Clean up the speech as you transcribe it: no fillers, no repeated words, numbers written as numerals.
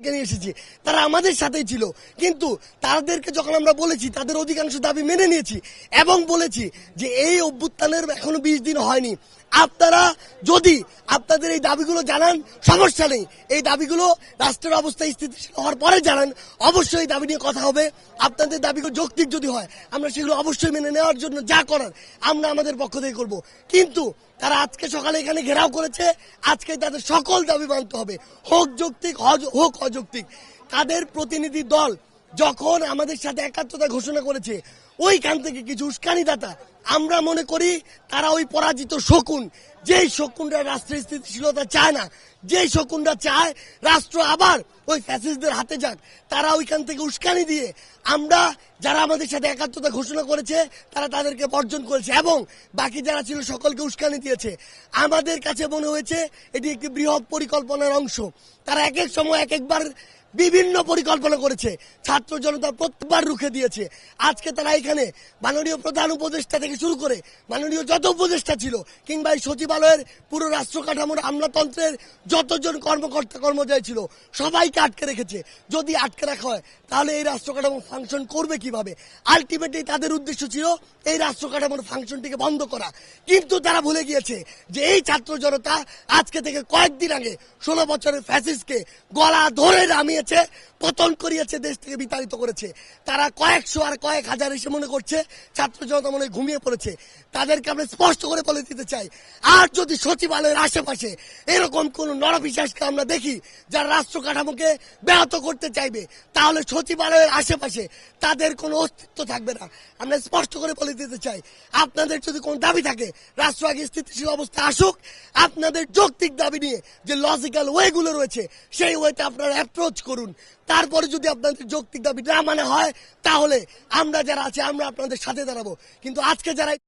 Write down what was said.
নিয়ে এসেছি, তারা আমাদের সাথেই ছিল, কিন্তু তাদেরকে যখন আমরা বলেছি তাদের অধিকাংশ দাবি মেনে নিয়েছি এবং বলেছি যে এই অভ্যুত্থানের এখনো 20 দিন হয়নি, আপনারা যদি আপনাদের এই দাবিগুলো জানান সমস্যা নেই, এই দাবিগুলো রাষ্ট্রের অবস্থা স্থিতিশীল হওয়ার পরে জানান, অবশ্যই এই দাবি নিয়ে কথা হবে। আপনাদের দাবিগুলো যৌক্তিক যদি হয় আমরা সেগুলো অবশ্যই মেনে নেওয়ার জন্য যা করার আমরা আমাদের পক্ষ থেকে করব। কিন্তু তারা আজকে সকালে এখানে ঘেরাও করেছে, আজকে তাদের সকল দাবি মানতে হবে, হোক যৌক্তিক হোক অযৌক্তিক। তাদের প্রতিনিধি দল যখন আমাদের সাথে একাত্মতা ঘোষণা করেছে, ওইখান থেকে কিছু উস্কানিদাতা, আমরা মনে করি তারা ওই পরাজিত শকুন, যেই শকুনরা রাষ্ট্রের স্থিতিশীলতা চায় না, যেই শকুনরা চায় রাষ্ট্র আবার ওই ফ্যাসিস্টদের হাতে যাক, তারা ওইখান থেকে উস্কানি দিয়ে আমরা যারা আমাদের সাথে একাত্মতা ঘোষণা করেছে তারা তাদেরকে বর্জন করেছে এবং বাকি যারা ছিল সকলকে উস্কানি দিয়েছে। আমাদের কাছে মনে হয়েছে এটি একটি বৃহৎ পরিকল্পনার অংশ। তারা এক এক সময় এক একবার বিভিন্ন পরিকল্পনা করেছে, ছাত্র জনতা প্রত্যেকবার রুখে দিয়েছে। আজকে তারা এখানে মাননীয় প্রধান উপদেষ্টা থেকে শুরু করে মাননীয় যত উপদেষ্টা ছিল কিংবা এই সচিবালয়ের পুরো রাষ্ট্র কাঠামোর আমলাতন্ত্রের যতজন কর্মকর্তা কর্মচারী ছিল সবাইকে আটকে রেখেছে। যদি আটকে রাখা হয় তাহলে এই রাষ্ট্র কাঠামো ফাংশন করবে কিভাবে? আলটিমেটলি তাদের উদ্দেশ্য ছিল এই রাষ্ট্র কাঠামোর ফাংশনটিকে বন্ধ করা। কিন্তু তারা ভুলে গিয়েছে যে এই ছাত্র জনতা আজকে থেকে কয়েকদিন আগে 16 বছরের ফ্যাসিস্টকে গলা ধরে নামিয়েছে, পতন করিয়েছে, দেশ থেকে বিতাড়িত করেছে। তারা কয়েকশো আর কয়েক হাজার এসে মনে করছে ছাত্র জনতা মনে ঘুমিয়ে পড়েছে। তাদেরকে আমরা স্পষ্ট করে বলে দিতে চাই, আর যদি সচিবালয়ের আশেপাশে এরকম কোন নরপিশাচকে আমরা দেখি যারা রাষ্ট্র কাঠামোকে ব্যাহত করতে চাইবে, তাহলে সচিবালয়ের আশেপাশে তাদের কোনো অস্তিত্ব থাকবে না। আমরা স্পষ্ট করে বলে দিতে চাই, আপনাদের যদি কোনো দাবি থাকে রাষ্ট্র আগে স্থিতিশীল অবস্থা আসুক, আপনাদের যৌক্তিক দাবি নিয়ে যে লজিক্যাল ওয়েগুলো রয়েছে সেই ওয়েতে আপনারা অ্যাপ্রোচ করুন। তারপরে যদি আপনাদের যৌক্তিক দাবি না মানে হয় তাহলে আমরা যারা আছি আমরা আপনাদের সাথে দাঁড়াবো। কিন্তু আজকে যারা